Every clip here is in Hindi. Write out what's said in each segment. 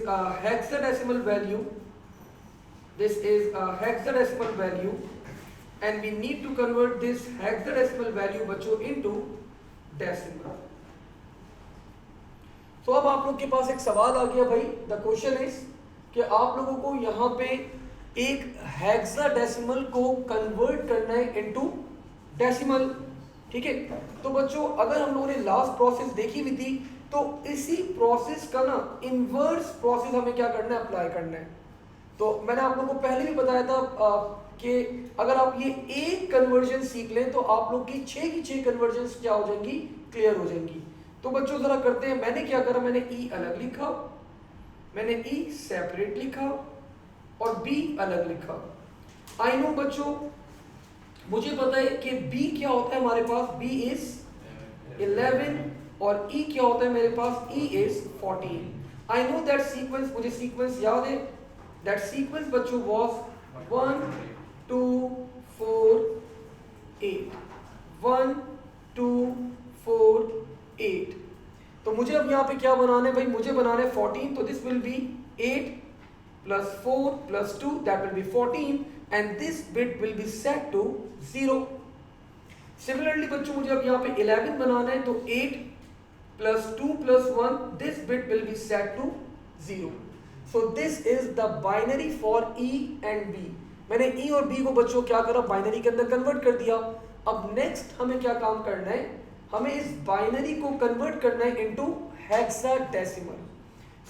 a hexadecimal value. This is a hexadecimal value, and we need to convert this hexadecimal value बच्चों into decimal. तो अब आप लोग के पास एक सवाल आ गया भाई. द क्वेश्चन इज कि आप लोगों को यहाँ पे एक हेक्साडेसिमल को कन्वर्ट करना है इनटू डेसिमल. ठीक है. तो बच्चों अगर हम लोगों ने लास्ट प्रोसेस देखी हुई थी, तो इसी प्रोसेस का ना इनवर्स प्रोसेस हमें क्या करना है, अप्लाई करना है. तो मैंने आप लोगों को पहले भी बताया था कि अगर आप ये एक कन्वर्जन सीख लें तो आप लोग की 6 की 6 कन्वर्जन क्या हो जाएंगी, क्लियर हो जाएंगी. तो बच्चों जरा करते हैं. मैंने क्या करा, मैंने ई अलग लिखा, मैंने ई सेपरेट लिखा और बी अलग लिखा. आई नो बच्चों, मुझे पता है कि बी क्या होता है हमारे पास, बी इज 11 और ई क्या होता है मेरे पास, E is 14. I know that sequence, मुझे सीक्वेंस याद है. दैट सीक्वेंस बच्चों वाज 1 2 4 8, 1 2 4 8. तो मुझे अब यहाँ पे क्या बनाना है भाई, मुझे बनाना है 14. तो this will be 8 plus 4 plus 2, that will be 14, and this bit will be set to 0. Similarly बच्चों मुझे अब यहाँ पे 11 बनाना है, तो 8 plus 2 plus 1, this bit will be set to 0. So this is the binary for E and B. मैंने E और B को बच्चों क्या करा, बाइनरी के अंदर कन्वर्ट कर दिया. अब नेक्स्ट हमें क्या काम करना है, हमें इस बाइनरी को कन्वर्ट करना है इनटू हेक्साडेसिमल.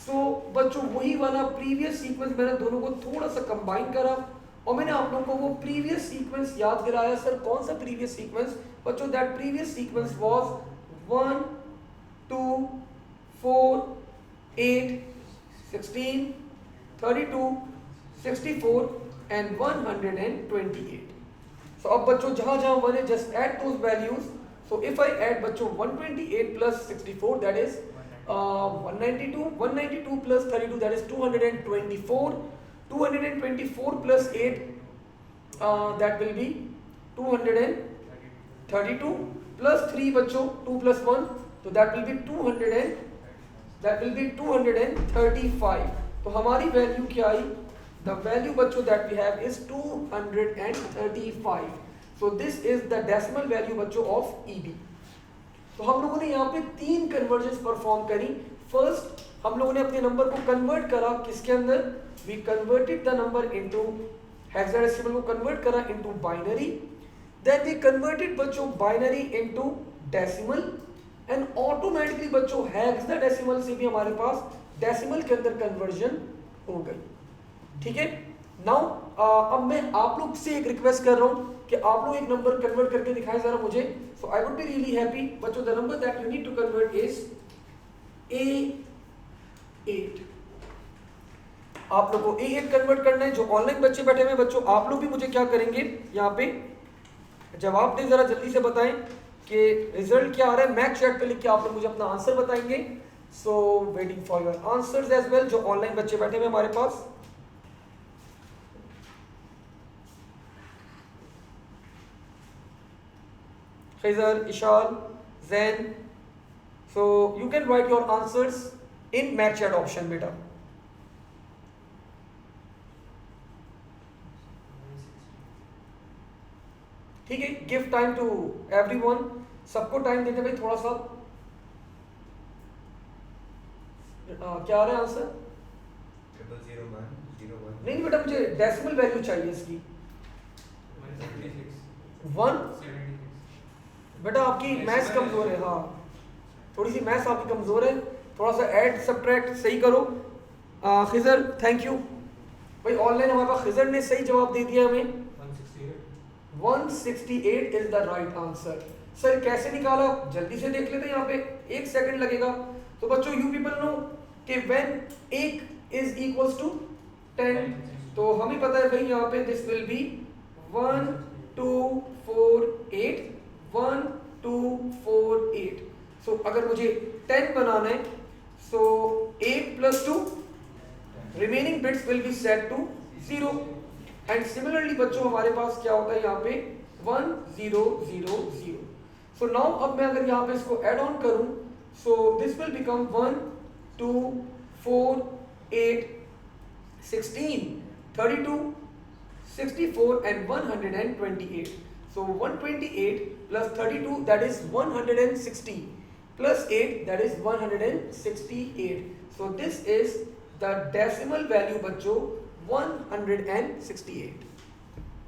सो बच्चों वही वाला प्रीवियस सीक्वेंस मैंने दोनों को थोड़ा सा कंबाइन करा और मैंने आप लोगों को वो प्रीवियस सीक्वेंस याद दिलाया. सर कौन सा प्रीवियस सीक्वेंस बच्चों, that previous sequence was 1 2 4 8 16 32 64 and 128. So अब बच्चों जहां जहां 1 है, just add those values. So if I add बच्चों 128 plus 64, that is 192, 192 plus 32, that is 224, 224 plus 8, that will be 232 plus 3 बच्चों 2 plus 1, तो that will be 235. तो हमारी वैल्यू क्या आई, the value बच्चों that we have is 235. So this is the decimal value बच्चों of EB. तो हम लोगों ने यहाँ पे 3 कन्वर्जन्स परफॉर्म करी. फर्स्ट हम लोगों ने अपने नंबर को कन्वर्ट करा किसके अंदर, we converted the number into hexadecimal को कन्वर्ट करा into binary. Then we converted बच्चों binary into decimal, and automatically बच्चों हेक्साडेसिमल से भी हमारे पास डेसिमल के अंदर कन्वर्जन हो गई. ठीक है. नाउ अब मैं आप लोग से एक रिक्वेस्ट कर रहा हूँ कि आप लोग एक नंबर कन्वर्ट करके दिखाएं जरा मुझे. So I would be really happy बच्चों. The number that you need to convert is A8. आप लोग को A8 कन्वर्ट करना है. जो ऑनलाइन बच्चे बैठे हुए बच्चों, आप लोग भी मुझे क्या करेंगे, यहाँ पे जवाब दें, जरा जल्दी से बताएं कि रिजल्ट क्या आ रहा है. मैक्स चैट पे लिख के आप लोग मुझे अपना आंसर बताएंगे. So waiting for your answers as well. जो ऑनलाइन बच्चे बैठे हुए हमारे पास, Khizar, Ishal, Zain. So you can write your answers in match chat option beta. ठीक है. Give time to everyone. सबको टाइम देते भाई थोड़ा सा. क्या आ रहा है आंसर, 000101. नहीं बेटा मुझे डेसिमल वैल्यू चाहिए इसकी. 1 बेटा आपकी मैथ्स कमजोर है. हाँ थोड़ी सी मैथ्स आपकी कमजोर है. थोड़ा सा ऐड सब्ट्रैक्ट सही करो. खिजर थैंक यू भाई. ऑनलाइन हमारे पास खिजर ने सही जवाब दे दिया हमें. 168 is the right answer. Sir कैसे निकाला, जल्दी से देख लेते हैं. यहाँ पे 1 सेकंड लगेगा. तो बच्चों यू पीपल नो कि व्हेन 1 इज इक्वल्स टू 10, तो हमें पता है भाई यहाँ पे दिस विल बी 1 2 4 8, 1 2 4 8. सो अगर मुझे 10 बनाना है, so 8 plus 2 remaining bits will be set to 0. And similarly बच्चों हमारे पास क्या होता है यहाँ पे 1 0 0 0. सो नाउ अब मैं अगर यहाँ पे इसको ऐड ऑन करूं, so this will become 1 2 4 8, 16, 32, 64 and 128. So 128 plus 32, that is 160, plus 8, that is 168. So this is the decimal value बच्चों 168.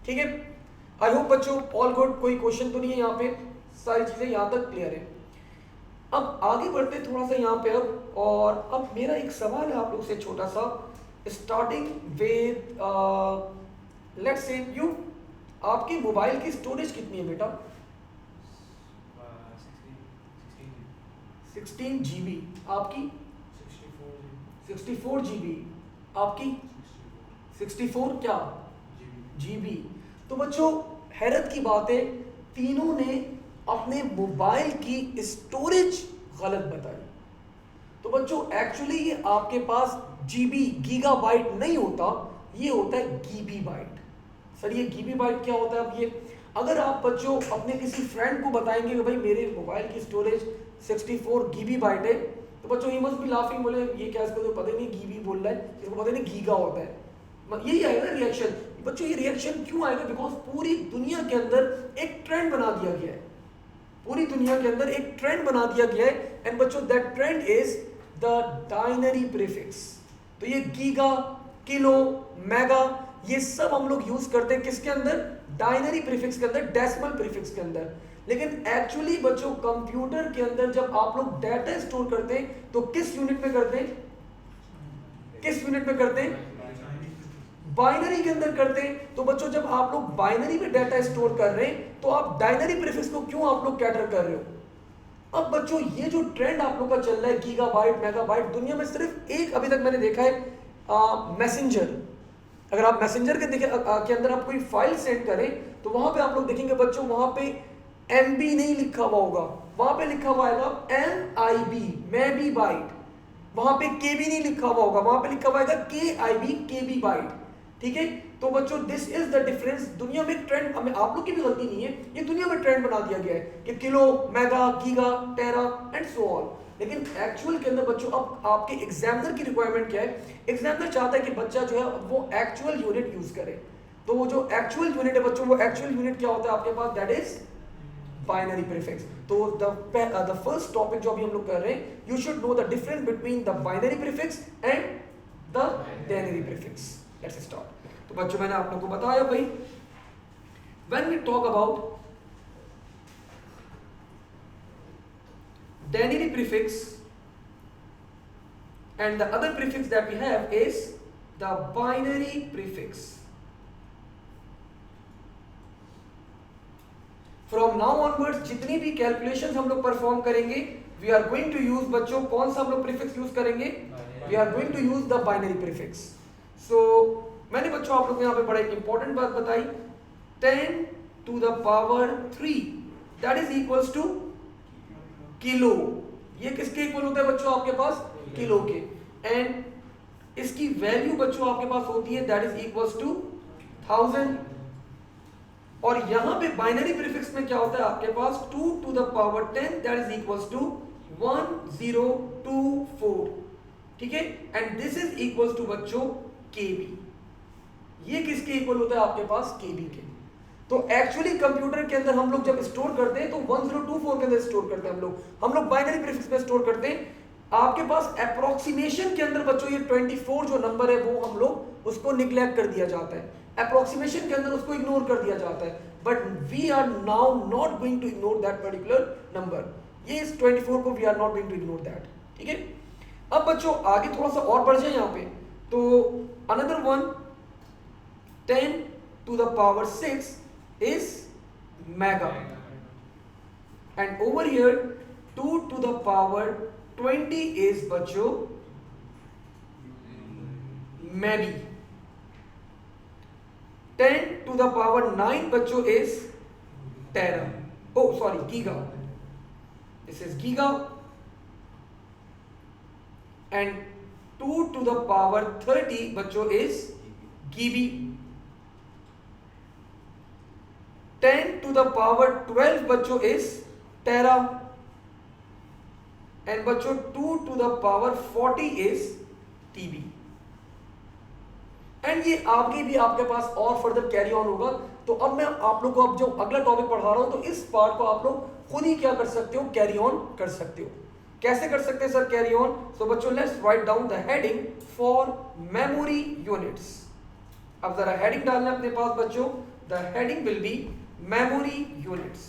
ठीक है, आई होप बच्चों ऑल गुड, कोई क्वेश्चन तो नहीं है यहाँ पे, सारी चीजें यहाँ तक क्लियर है। अब आगे बढ़ते थोड़ा सा यहाँ पे अब, और अब मेरा एक सवाल है आप लोग से छोटा सा, starting with let's say you, आपके मोबाइल की स्टोरेज कितनी है बेटा? 16 GB। आपकी 64 GB। आपकी 64 क्या GB। तो बच्चों हैरत की बात है, तीनों ने अपने मोबाइल की स्टोरेज गलत बताई। तो बच्चों एक्चुअली ये आपके पास GB गीगाबाइट नहीं होता, ये होता है गीबी बाइट। सर ये गीबी बाइट क्या होता है? अब ये अगर आप बच्चों अपने किसी फ्रेंड को बताएंगे कि भाई मेरे मोबाइल की स्टोरेज 64 GB बाइट है, तो बच्चों ये मस्ट बी लाफिंग, बोले ये क्या, इसको तो पता ही नहीं गीबी बोल रहा है, इसको पता नहीं गीगा होता है। यही आएगा ना रिएक्शन बच्चों। ये रिएक्शन क्यों आएगा? बिकॉज पूरी दुनिया के अंदर एक ट्रेंड बना दिया गया है, पूरी दुनिया के अंदर एक ट्रेंड बना दिया गया है, एंड बच्चों that trend is the denary prefix. तो ये गीगा, किलो, मेगा, ये सब हम लोग यूज करते हैं किसके अंदर? डायनरी प्रीफिक्स के अंदर, डेसिमल प्रीफिक्स के अंदर। लेकिन एक्चुअली बच्चों कंप्यूटर के अंदर जब आप लोग डाटा स्टोर करते हैं तो किस यूनिट में करते हैं? किस यूनिट में करते हैं? बाइनरी के अंदर करते हैं। तो बच्चों जब आप लोग बाइनरी में डाटा स्टोर कर रहे हैं तो आप डायनरी प्रीफिक्स को क्यों आप लोग कैटर कर रहे हो? अब बच्चों ये जो ट्रेंड आप लोग का चल रहा है गीगाबाइट, मेगाबाइट, दुनिया में सिर्फ एक अभी तक मैंने देखा है मैसेंजर। अगर आप मैसेंजर के अंदर आप कोई फाइल सेंड करें तो वहां पे आप लोग देखेंगे बच्चों, वहां पे MB नहीं लिखा हुआ होगा, वहां पे लिखा हुआ है MIB, मैबी बाइट। वहां पे KB नहीं लिखा हुआ होगा, वहां पे लिखा हुआ है KIB, KB बाइट। ठीक है, तो बच्चों दिस इज द डिफरेंस। दुनिया में ट्रेंड, हमें आप लोग की भी गलती नहीं है, ये दुनिया में ट्रेंड बना दिया गया है कि kilo, mega, giga, tera and so on. लेकिन एक्चुअल के अंदर बच्चों अब आपके एग्जामिनर की रिक्वायरमेंट क्या है? एग्जामिनर चाहता है कि बच्चा जो है वो एक्चुअल यूनिट यूज करे। तो वो जो एक्चुअल यूनिट है बच्चों, वो एक्चुअल यूनिट क्या होता है आपके पास? That is binary prefix. तो द फर्स्ट टॉपिक जो अभी हम लोग कर रहे हैं, you should know the difference between the binary prefix and the denary prefix. Let's start. तो बच्चों मैंने आप लोगों को बताया भाई, when we talk about denary prefix and the other prefix that we have is the binary prefix. From now onwards जितनी भी कैलकुलेशंस हम लोग परफॉर्म करेंगे, we are going to use बच्चों कौन सा हम लोग प्रीफिक्स यूज करेंगे? We are going to use the binary prefix. So मैंने बच्चों आप लोग को यहाँ पे बड़ा एक इंपॉर्टेंट बात बताई, 10 to the power 3 that is equals to kilo. ये किसके इक्वल होता है बच्चों? आपके पास किलो के। एंड इसकी वैल्यू बच्चों आपके पास होती है दैट इज इक्वल्स टू 1000। और यहां पे बाइनरी प्रीफिक्स में क्या होता है आपके पास? 2 to the power 10 that is equals to 1024। ठीक है, and this is equals to बच्चों केबी। ये किसके इक्वल होता है आपके पास? केबी के। तो एक्चुअली कंप्यूटर के अंदर हम लोग जब स्टोर करते हैं तो 1024 के अंदर स्टोर करते हैं हम लोग बाइनरी प्रीफिक्स में स्टोर करते हैं। आपके पास अप्रोक्सीमेशन के अंदर बच्चों ये 24 जो नंबर है वो हम लोग उसको निग्लेक्ट कर दिया जाता है, अप्रोक्सीमेशन के अंदर उसको इग्नोर कर दिया जाता है। But we are now not going to ignore that particular number. ये इस 24 को we are not going to ignore that. ठीक है, अब बच्चों आगे थोड़ा सा और बढ़ जाए यहाँ पे, तो another one 10 to the power 6 is mega, and over here 2 to the power 20 is बच्चों maybe, 10 to the power 9 बच्चों is tera, oh sorry giga, this is giga, and 2 to the power 30 बच्चों is GB, 10 to the power 12 बच्चों is टेरा, एंड बच्चों 2 to the power 40 is TB। And ये आगे भी आपके पास और फर्दर कैरी ऑन होगा। तो अब मैं आप लोग को अब जो अगला टॉपिक पढ़ा रहा हूं, तो इस पार्ट को आप लोग खुद ही क्या कर सकते हो, कैरी ऑन कर सकते हो। कैसे कर सकते हैं सर कैरी ऑन? सो बच्चों let's write down the heading for memory units. अब जरा हेडिंग डालना अपने पास बच्चों, the heading will be memory units.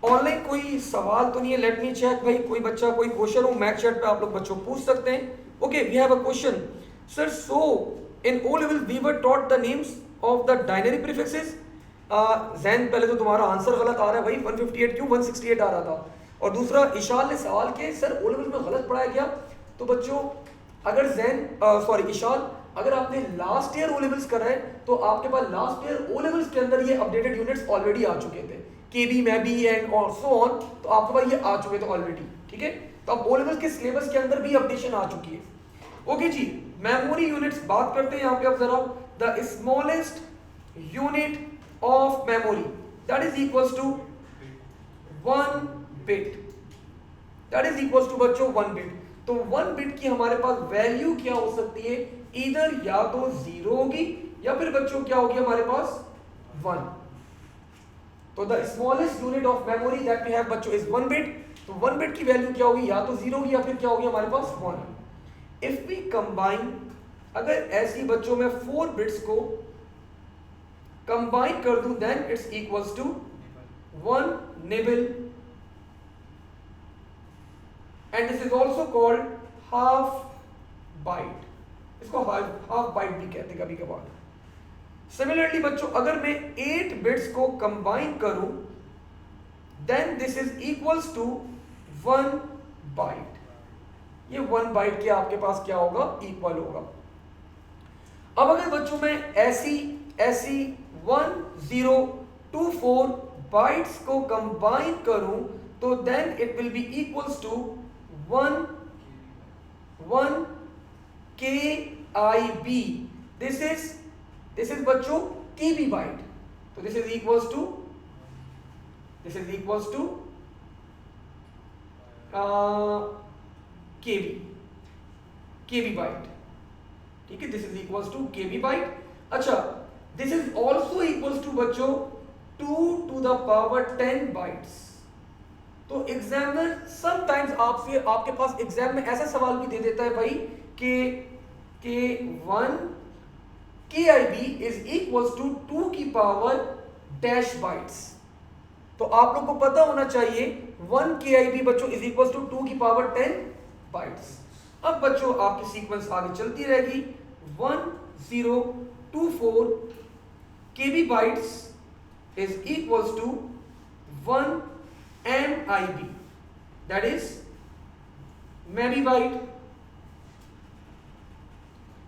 Online कोई सवाल तो नहीं है? लेट मी चेक भाई, कोई बच्चा कोई क्वेश्चन हो मैथ चैट पे आप लोग बच्चों पूछ सकते हैं। Okay we have a question sir, so in O level we were taught the names of the denary prefixes. जैन पहले तो तुम्हारा आंसर गलत आ रहा है भाई, 158 क्यों 168 आ रहा था। और दूसरा इशाल ने सवाल किया सर ओ लेवल में गलत पढ़ाया गया। तो बच्चों अगर जैन सॉरी इशाल, अगर आपने लास्ट ईयर ओ लेवल्स करा है तो आपके पास लास्ट ईयर ओ लेवल्स के अंदर ये अपडेटेड यूनिट्स ऑलरेडी आ चुके थे, केबी मैबी एंड और सो ऑन, तो आपके पास ये आ चुके थे ऑलरेडी। ठीक है, तो अब ओ लेवल्स के सिलेबस के अंदर भी अपडेशन आ चुकी है। ओके जी, मेमोरी यूनिट्स बात करते हैं यहाँ पे। अब जरा the smallest unit of memory that is equals to 1 bit, that is equals to बच्चों 1 बिट। तो 1 बिट की हमारे पास वैल्यू क्या हो सकती है, इधर या तो 0 होगी या फिर बच्चों क्या होगी हमारे पास 1। तो the smallest unit of memory that we have बच्चों इज 1 बिट। तो 1 बिट की वैल्यू क्या होगी, या तो 0 होगी या फिर क्या होगी हमारे पास 1। इफ वी कंबाइन, अगर ऐसी बच्चों में 4 बिट्स को कंबाइन कर दूं then it's equals to 1 nibble, and this is also called half byte. इसको हाफ बाइट भी कहते हैं कभी कभार। सिमिलरली बच्चों अगर मैं 8 बिट्स को कंबाइन करूं then this is equals to 1 byte. ये 1 बाइट के आपके पास क्या होगा, इक्वल होगा। अब अगर बच्चों मैं ऐसी 1024 बाइट्स को कंबाइन करूं तो then it will be equals to 1 KIB। This is बच्चों KB बाइट। तो this is equals to KB byte. ठीक है, this is equals to KB byte. अच्छा, this is also equals to बच्चों 2 to the power 10 बाइट्स। तो एग्जामिनर समटाइम्स आपसे आपके पास एग्जाम में ऐसा सवाल भी दे देता है भाई कि 1 KIB इज इक्वल्स टू 2 की पावर डैश बाइट्स। तो आप लोग को पता होना चाहिए 1 KIB बच्चों इज इक्वल्स टू 2 की पावर 10 बाइट्स। अब बच्चों आपकी सीक्वेंस आगे चलती रहेगी, 1024 KB bytes is equals to 1 MIB, that is maybe byte,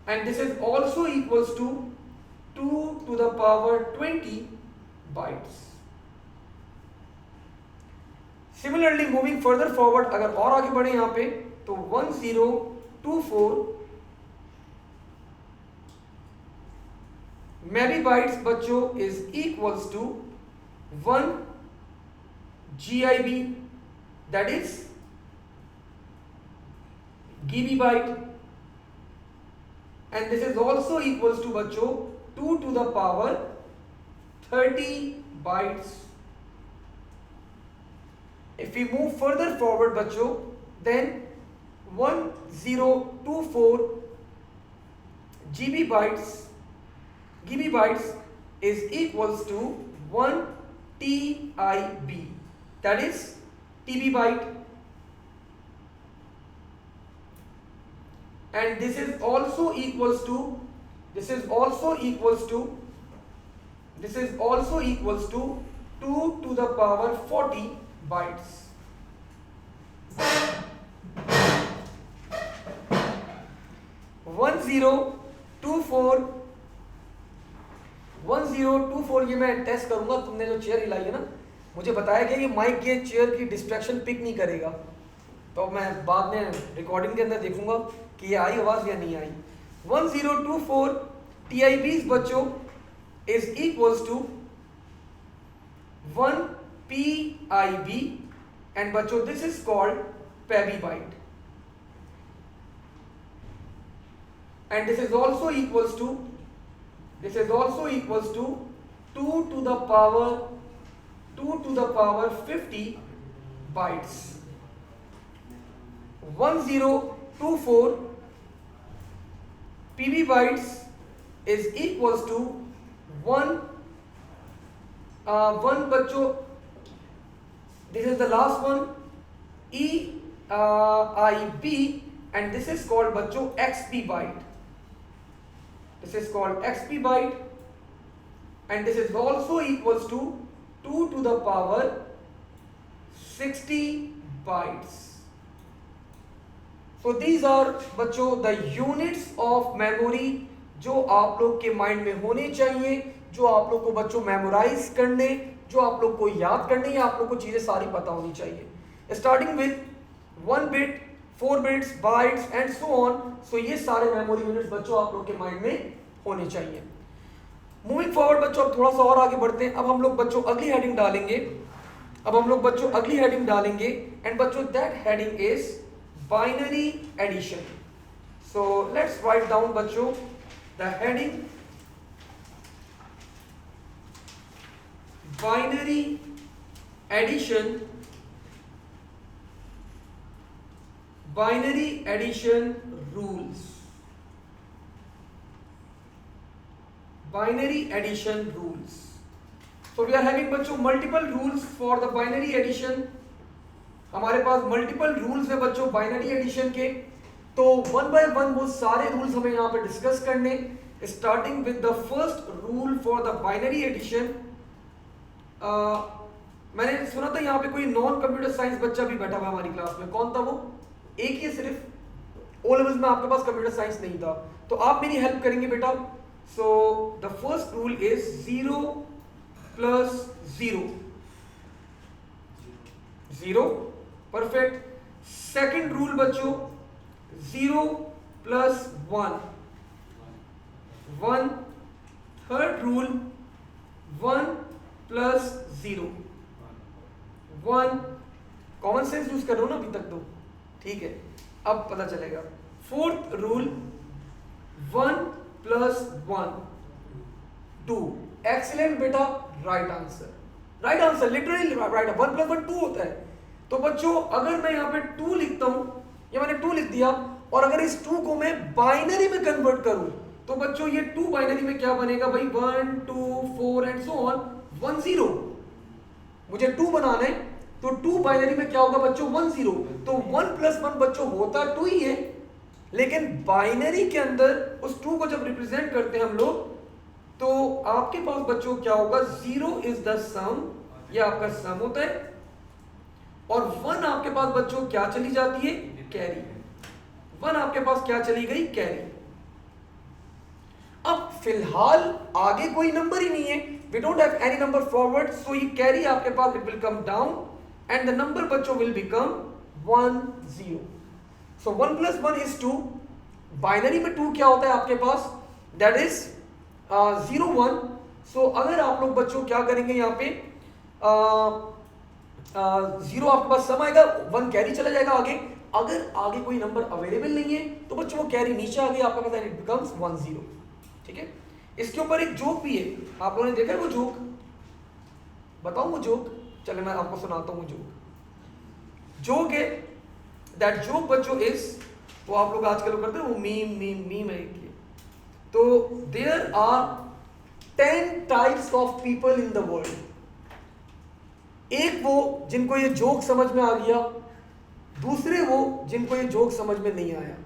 and this is also equals to 2 to the power 20 bytes. Similarly moving further forward, अगर और आगे बढ़े यहाँ पे तो 1024 maybe bytes बच्चों is equals to 1 GIB, that is GB byte, and this is also equals to बच्चों 2 to the power 30 bytes. If we move further forward बच्चों then 1024 GB bytes is equals to 1 TIB, that is TB byte, and this is also equals to 2 to the power 40 bytes. One zero two four ये मैं टेस्ट करूंगा। तुमने जो चेयर हिलाई है ना, मुझे बताया गया कि माइक ये चेयर की डिस्ट्रैक्शन पिक नहीं करेगा, तो मैं बाद में रिकॉर्डिंग के अंदर देखूंगा कि ये आई आवाज या नहीं आई। 1024 TIBs बच्चों is equals to 1 PIB and बच्चों this is called PEBY byte and this is also equals to 2 to the power 50 bytes. 1024 PB bytes is equals to 1 बच्चों, this is the last one EIB and this is called बच्चों XP byte. This is called XP byte and this is also equals to 2 to the power 60 bytes. So these are बच्चों the units of memory जो आप लोग के माइंड में होने चाहिए, जो आप लोग को बच्चों मेमोराइज करने, जो आप लोग को याद करने, या आप लोग को चीजें सारी पता होनी चाहिए, starting with 1 bit 4 bits bytes and so on. So ये सारे मेमोरी यूनिट्स बच्चों आप लोग के माइंड में होने चाहिए. मूविंग फॉरवर्ड बच्चों अब थोड़ा सा और आगे बढ़ते हैं. अब हम लोग बच्चों अगली हेडिंग डालेंगे एंड बच्चों that heading is binary addition. So let's write down बच्चों the heading binary addition. Binary addition rules. Binary addition rules. So we are having बच्चों multiple rules for the binary addition. हमारे पास multiple rules है बच्चों binary addition के. तो one by one वो सारे rules हमें यहाँ पे discuss करने. Starting with the first rule for the binary addition. मैंने सुना था यहाँ पे कोई नॉन कंप्यूटर साइंस बच्चा भी बैठा हुआ हमारी क्लास में. कौन था वो? एक ही सिर्फ ओ लेवल्स में आपके पास कंप्यूटर साइंस नहीं था, तो आप मेरी हेल्प करेंगे बेटा. So the first rule is 0 plus 0. 0 perfect. Second rule बच्चों 0 plus 1. 1. Third rule 1 plus 0. 1. Common sense use कर रहे हो ना अभी तक तो ठीक है, अब पता चलेगा. Fourth rule 1 plus 1 2. एक्सीलेंट बेटा. Right answer literally right. 1 plus 1 2 होता है. तो बच्चों अगर मैं यहाँ पे 2 लिखता हूं, या मैंने 2 लिख दिया, और अगर इस 2 को मैं बाइनरी में कन्वर्ट करूं तो बच्चों ये 2 बाइनरी में क्या बनेगा भाई? 1 2 4 एंड सो ऑन 1 0. मुझे 2 बनाना है तो 2 बाइनरी में क्या होगा बच्चों? 1 0. तो 1 प्लस 1 बच्चों होता 2 ही है, लेकिन बाइनरी के अंदर उस 2 को जब रिप्रेजेंट करते हैं हम लोग, तो आपके पास बच्चों क्या होगा? 0 इज द सम, ये आपका सम होता है, और 1 आपके पास बच्चों क्या चली जाती है? कैरी. 1 आपके पास क्या चली गई? कैरी. अब फिलहाल आगे कोई नंबर ही नहीं है, we don't have any number forward, so ये कैरी आपके पास it will come down and the number बच्चों will become 1 0. so 1 plus 1 is 2. Binary में 2 क्या होता है आपके पास? that is 0 1. so अगर आप लोग बच्चों क्या करेंगे यहाँ पे 0 आपके पास सम आएगा, 1 कैरी चला जाएगा आगे. अगर आगे कोई नंबर अवेलेबल नहीं है तो बच्चों वो कैरी नीचे आ गई आपके पास, it becomes 1 0. ठीक है. इसके ऊपर एक जोक भी है, आप लोगों ने देखा है वो जोक? बताऊं वो जोक? चले मैं आपको सुनाता हूं वो जोक. जोक है दैट जोक बच्चों इज, वो आप लोग आजकल करते हैं वो मीम है. तो there are 10 types of people in the world. एक वो जिनको ये जोक समझ में आ गया, दूसरे वो जिनको ये जोक समझ में नहीं आया.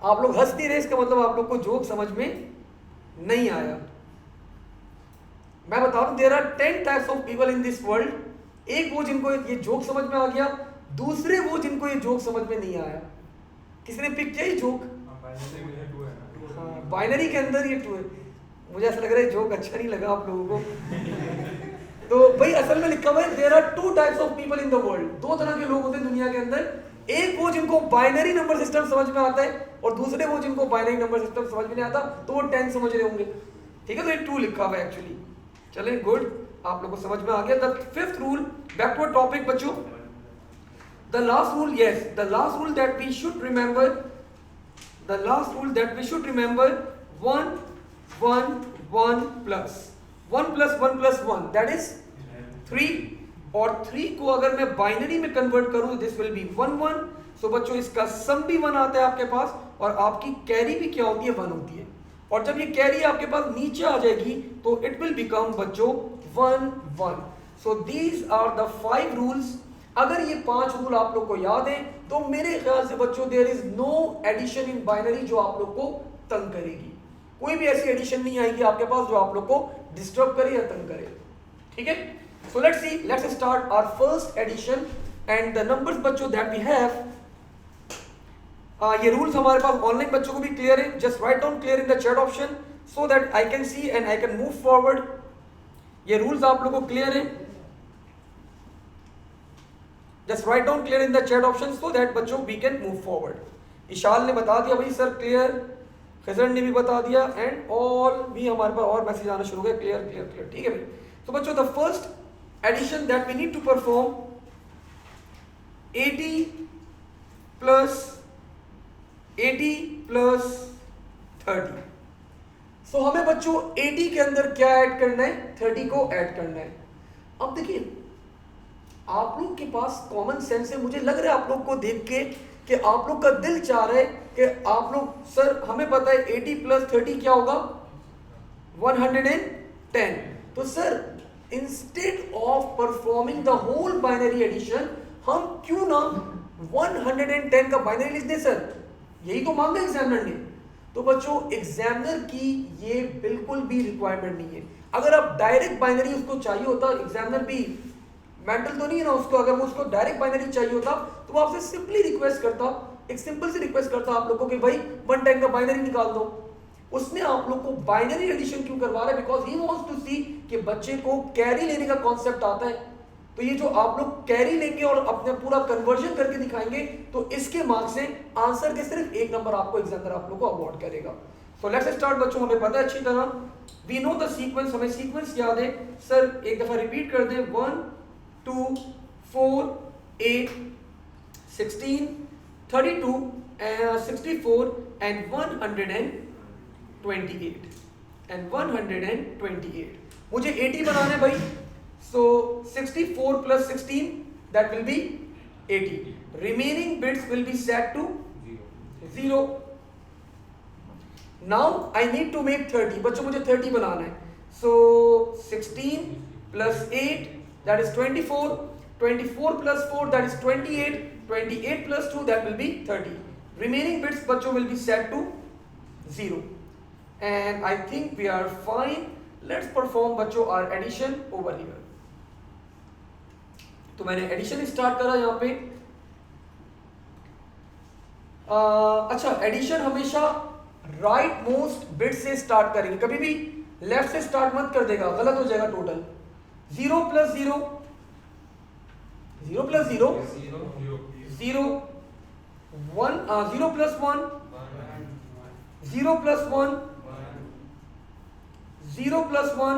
आप लोग हंस नहीं रहे, इसका मतलब आप लोग को जोक समझ में नहीं आया. मैं बता रहा हूं there are 10 types of people in this world. एक वो जिनको ये जोक समझ में आ गया, दूसरे वो जिनको ये जोक समझ में नहीं आया. किसने पिक किया ये जोक? बाइनरी के अंदर ये 2 है. मुझे ऐसा लग रहा है जोक अच्छा नहीं लगा आप लोगों को. तो भाई असल में लिखा हुआ है there are 2 types of people in the world. 2 तरह के लोग होते हैं दुनिया के अंदर. एक वो जिनको बाइनरी नंबर सिस्टम समझ में आता है, और दूसरे वो जिनको बाइनरी नंबर सिस्टम समझ में नहीं आता, तो वो 10 समझ रहे होंगे. ठीक है, तो ये 2 लिखा हुआ है एक्चुअली. चलें, गुड. आप लोगों को समझ में आ गया। The fifth rule, back to topic बच्चों, the last rule, yes the last rule that we should remember, the last rule that we should remember, 1 1 1 plus 1 plus 1 plus 1 that is 3, और 3 को अगर मैं बाइनरी में कन्वर्ट करूं दिस विल बी 1 1। सो बच्चों इसका सम भी 1 आता है आपके पास, और आपकी कैरी भी क्या होती है, 1 होती है। और जब ये कैरी आपके पास नीचे आ जाएगी तो इट विल बिकम बच्चों 1 1। So these are the 5 rules. अगर ये 5 रूल आप लोग को याद है तो मेरे ख्याल से बच्चों there is no addition in binary जो आप लोग को तंग करेगी। कोई भी ऐसी एडिशन नहीं आएगी आपके पास जो आप लोग को डिस्टर्ब करे या तंग करे, ठीक है। So let's see, let's start our first addition and the numbers बच्चों दैट वी हैव। ये रूल्स हमारे पास ऑनलाइन बच्चों को भी क्लियर है, just write down clear in the chat option so that I can see and I can move forward. ये रूल्स आप लोगों को क्लियर है, just write down clear in the chat option so that बच्चों we can move forward. Ishal ने बता दिया भाई सर क्लियर, खजर ने भी बता दिया, एंड ऑल भी हमारे पास और मैसेज आना शुरू हो गए, क्लियर क्लियर क्लियर, ठीक है भाई। तो बच्चों the first addition that we need to perform 80 plus 30। So हमें बच्चों 80 के अंदर क्या ऐड करना है, 30 को ऐड करना है। अब देखिए आप लोग के पास कॉमन सेंस है, मुझे लग रहा है आप लोग को देख के कि आप लोग का दिल चाह रहा है कि आप लोग, सर हमें पता है 80 प्लस 30 क्या होगा, 110। तो sir instead of performing the whole binary addition हम क्यों ना 110 का बाइनरी लिख दें सर, यही तो मांगा एग्जामिनर ने। तो बच्चों एग्जामिनर की ये बिल्कुल भी रिक्वायरमेंट नहीं है। अगर आप डायरेक्ट बाइनरी उसको चाहिए होता, एग्जामिनर भी मेंटल तो नहीं है ना उसको, अगर वो उसको डायरेक्ट बाइनरी चाहिए होता तो वो आपसे सिंपली रिक्वेस्ट करता, एक सिंपल सी रिक्वेस्ट करता आप लोगों को कि भाई 110 का बाइनरी निकाल दो। उसने आप लोग को बाइनरी एडिशन क्यों करवा रहा है, बिकॉज ही वांट्स टू सी कि बच्चे को कैरी लेने का कॉन्सेप्ट आता है। तो ये जो आप लोग कैरी लेंगे और अपने पूरा कन्वर्जन करके दिखाएंगे तो इसके मार्क्स से आंसर के सिर्फ 1 नंबर आपको एग्जामिनर आप लोग को अवार्ड करेगा। सो लेट्स स्टार्ट बच्चों, हमें पता है अच्छी तरह, वी नो द सीक्वेंस, हमें सीक्वेंस याद है। सर एक दफा रिपीट कर दें, 1 2 4 8 16 32 64 एंड 128। मुझे 80 बनाना है भाई, so 64 plus 16 that will be 80. Remaining bits will be set to 0. Now I need to make 30. बच्चों मुझे 30 बनाना है, so 16 plus 8 that is 24. 24 plus 4 that is 28. 28 plus 2 that will be 30. Remaining bits बच्चों will be set to 0. And I think we are fine. Let's perform बच्चों our addition over here. तो मैंने एडिशन स्टार्ट करा यहाँ पे। अच्छा, एडिशन हमेशा राइट मोस्ट बिट से स्टार्ट करेंगे, कभी भी लेफ्ट से स्टार्ट मत कर देगा, गलत हो जाएगा total. 0 plus 0 0 plus 0 0 1 0 plus 1 0 plus 1 0 plus 1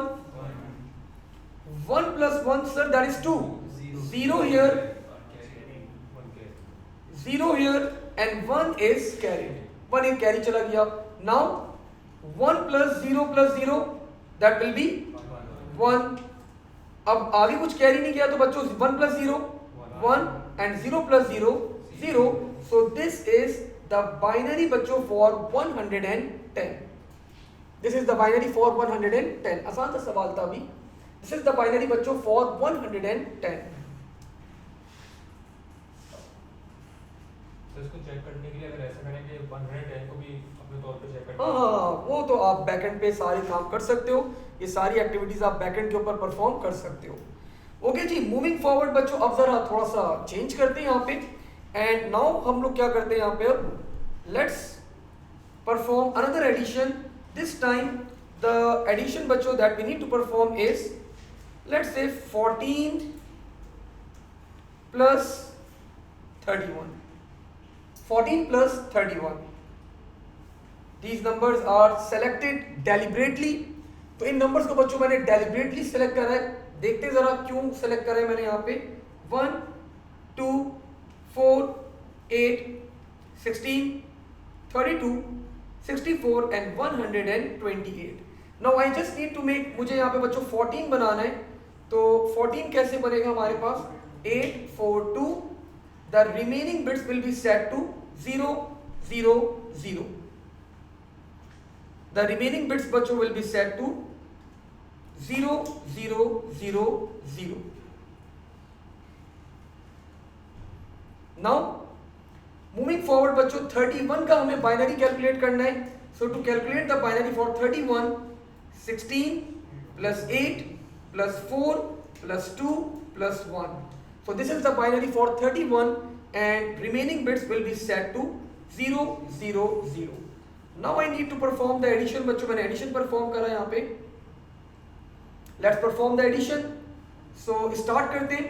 1 plus 1 sir that is 2। 0 here, 0 here and 1 is carried. 1 एक carry चला गया. Now 1 plus 0 that will be 1. अब आगे कुछ carry नहीं किया तो बच्चों 1 plus 0 1 and 0 plus 0 0. So this is the binary बच्चों for 110. This is the binary for 110. आसान सा सवाल था अभी. This is the binary बच्चों for 110. इसको चेक करने के लिए अगर ऐसा करें कि 110 को भी अपने तौर पे चेक करें। हाँ, वो तो आप बैकएंड पे सारे काम कर सकते हो, ये सारी एक्टिविटीज आप बैकएंड के ऊपर परफॉर्म कर सकते हो। ओके जी, मूविंग फॉरवर्ड बच्चों, अब जरा थोड़ा सा चेंज करते हैं यहाँ पे। एंड नाउ हम लोग क्या करते हैं यहाँ पे, अब let's perform another addition. This time the addition बच्चों that we need to perform is, let's say 14 plus 31। 14 plus 31. These numbers are selected deliberately. तो इन numbers को बच्चों मैंने deliberately select करा है देखते जरा क्यों सेलेक्ट करें मैंने यहाँ पे 1 2 4 8 16 32 64 and 128. Now I just need to make, मुझे यहाँ पे बच्चों 14 बनाना है, तो 14 कैसे बनेगा हमारे पास 8 4 2, the remaining bits will be set to 0 0 0. The remaining bits बच्चों will be set to 0 0 0 0. Now moving forward बच्चों 31 का हमें बाइनरी कैलकुलेट करना है. So to calculate the binary for 31, 16 plus 8 plus 4 plus 2 plus 1. So this is the binary for 31 and remaining bits will be set to 0 0 0. Now I need to perform the addition. बच्चों मैंने addition perform करा यहाँ पे. Let's perform the addition. So start करते हैं.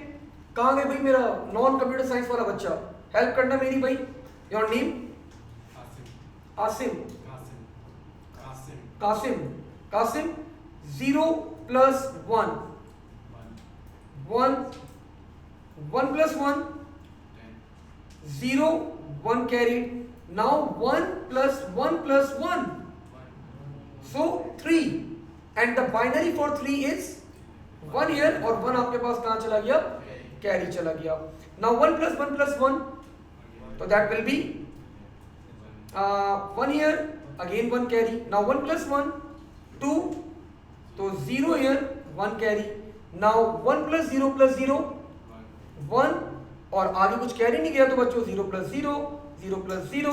कहाँ गए भाई मेरा नॉन कंप्यूटर साइंस वाला बच्चा? हेल्प करना मेरी भाई. Your name? Asim. Qasim. 0 plus 1. 1 plus 1. 0 1 carried. Now 1 plus 1 plus 1. So 3. And the binary for 3 is 1 here और 1 आपके पास कहाँ चला गया? Carry चला गया. Now 1 plus 1 plus 1. So that will be 1 here. Again 1 carry. Now 1 plus 1. 2. So 0 here. 1 carry. Now 1 plus 0 plus 0. 1. और आगे कुछ कैरी नहीं गया तो बच्चों 0 plus 0, 0 plus 0,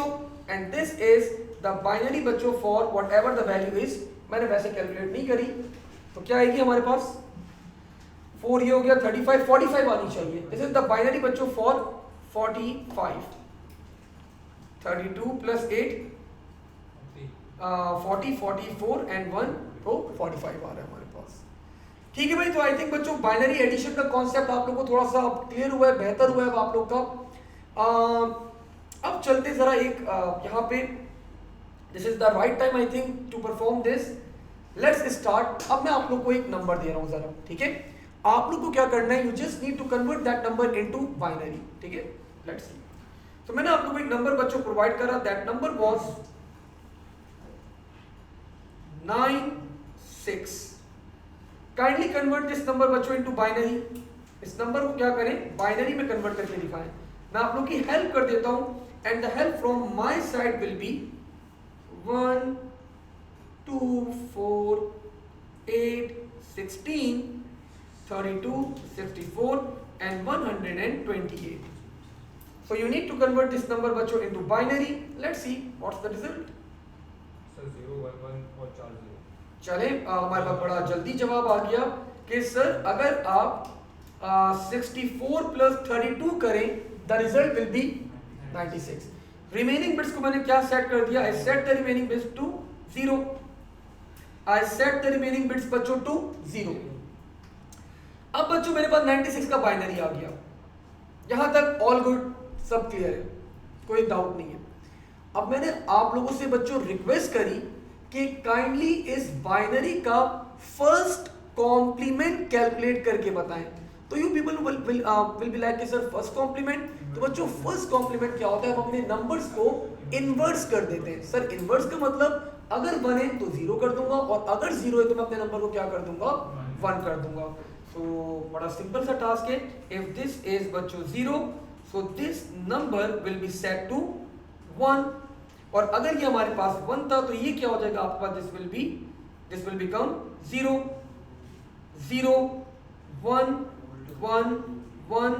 and this is the binary बच्चों for whatever the value is. मैंने वैसे कैलकुलेट नहीं करी, तो क्या आएगी हमारे पास 4 ये हो गया 35, 45 आनी चाहिए. This is the binary बच्चों for 45. 32 plus 8 40 44 and 1 तो 45 आ रहा है हमारे पास. ठीक है भाई. तो आई थिंक बच्चों बाइनरी एडिशन का कॉन्सेप्ट आप लोगों को थोड़ा सा क्लियर हुआ है, बेहतर हुआ है आप लोग का. अब चलते जरा एक यहाँ पे, this is the right time I think to perform this. Let's start. अब मैं आप लोग को एक नंबर दे रहा हूँ जरा, ठीक है. आप लोग को क्या करना है, you just need to convert that number into binary, ठीक है. Let's see. तो मैंने आप लोग को एक नंबर बच्चों प्रोवाइड करा. That number was 96. Kindly convert this number बच्चों इनटू बाइनरी. इस नंबर को क्या करें, बाइनरी में कन्वर्ट करके दिखाएं. मैं आप लोग की हेल्प कर देता हूं and the help from my side will be 1 2 4 8 16 32 64 and 128. So you need to convert this number बच्चों into binary. Let's see what's the result. Sir 0 1 1 और 4 0. चले हमारे पास बड़ा जल्दी जवाब आ गया कि सर अगर आप 64 प्लस 32 करें the result will be 96. Remaining bits को मैंने क्या सेट कर दिया, I set the remaining bits to 0. I set the remaining bits बच्चों टू 0. अब बच्चों मेरे पास 96 का बाइनरी आ गया. यहां तक ऑल गुड, सब क्लियर है, कोई डाउट नहीं है. अब मैंने आप लोगों से बच्चों रिक्वेस्ट करी कि काइंडली इस बाइनरी का फर्स्ट कॉम्प्लीमेंट कैलकुलेट करके बताएं. तो you people will be like sir first complement. तो बच्चों फर्स्ट कॉम्प्लीमेंट क्या होता है, हम अपने नंबर्स को इनवर्स कर देते हैं. सर इनवर्स का मतलब अगर 1 है तो 0 कर दूंगा और अगर 0 है तो मैं अपने नंबर को क्या कर दूंगा, 1 कर दूंगा. तो बड़ा सिंपल सा टास्क है. इफ दिस इज बच्चों 0 so this number will be set to 1. और अगर ये हमारे पास 1 था तो ये क्या हो जाएगा आपके पास, this will become 0 0 1 1 1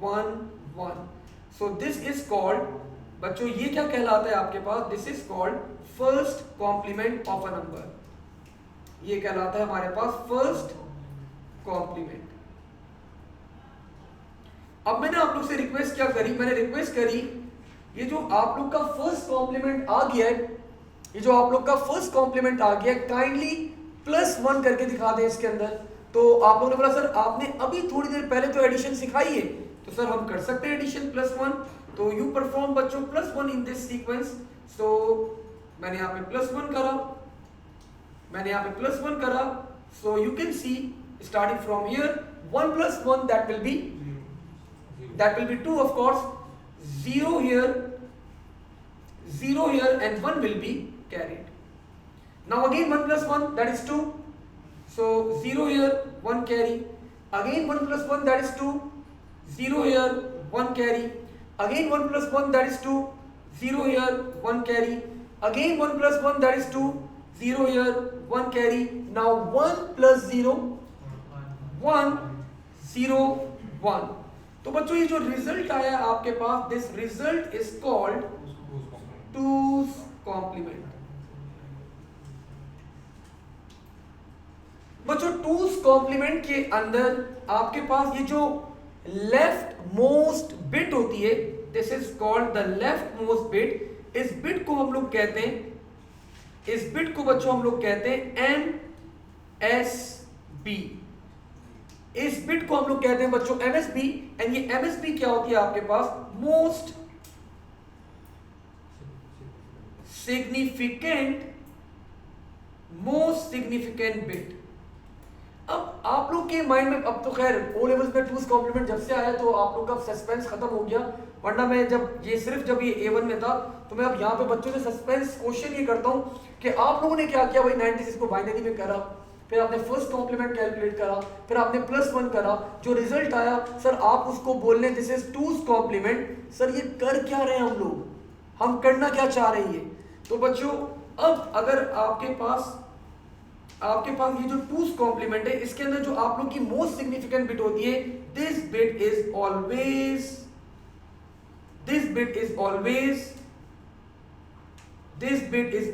1 1. So this is called बच्चों, ये क्या कहलाता है आपके पास, this is called first complement of a number. ये कहलाता है हमारे पास फर्स्ट कॉम्प्लीमेंट. अब मैंने आप लोग से रिक्वेस्ट क्या करी, मैंने रिक्वेस्ट करी ये जो आप लोग का फर्स्ट कॉम्प्लीमेंट आ गया है, ये जो आप लोग का फर्स्ट कॉम्प्लीमेंट आ गया है, काइंडली +1 करके दिखा दें इसके अंदर. तो आप लोगों ने बोला सर आपने अभी थोड़ी देर पहले तो एडिशन सिखाई है, तो सर हम कर सकते हैं एडिशन +1. तो यू परफॉर्म बच्चों +1 इन दिस सीक्वेंस. सो मैंने यहाँ पे +1 करा, मैंने यहाँ पे +1 करा. So you can see starting from here, 1 plus 1, that will be 2 of course, 0 here, and 1 will be carried. Now again 1 plus 1, that is 2, so 0 here, 1 carry, again 1 plus 1, that is 2, 0 here, 1 carry, again 1 plus 1, that is 2, 0 here, 1 carry, again 1 plus 1, that is 2, 0 here, 1 carry. Now 1 plus 0, 1, 0, 1. तो बच्चों ये जो रिजल्ट आया आपके पास, this result is called two's complement. बच्चों टूज कॉम्प्लीमेंट के अंदर आपके पास ये जो लेफ्ट मोस्ट बिट होती है, this is called the left most bit. इस बिट को हम लोग कहते हैं, इस बिट को बच्चों हम लोग कहते हैं MSB. इस बिट को हम लोग कहते हैं बच्चों MSB. एंड ये MSB क्या होती है आपके पास, मोस्ट सिग्निफिकेंट बिट. अब आप लोग के माइंड में, अब तो खैर ओ लेवल्स में टूज कॉम्प्लीमेंट जब से आया तो आप लोग का सस्पेंस खत्म हो गया, वरना मैं जब ये A1 में था तो मैं अब यहाँ पे बच्चों से सस्पेंस क्वेश्चन ये करता हूँ कि आप लोगों ने क्या किया भाई, 96 को बाइनरी में करा, फिर आपने फर्स्ट कॉम्प्लीमेंट कैलकुलेट करा, फिर आपने +1 करा, जो रिजल्ट आया सर आप उसको बोल रहे हैं this is two's complement. Sir ये कर क्या रहे हैं हम लोग, हम करना क्या चाह रहे हैं. तो बच्चों अब अगर आपके पास ये जो टूज कॉम्प्लीमेंट है, इसके अंदर जो आप लोग की मोस्ट सिग्निफिकेंट बिट होती है, this bit is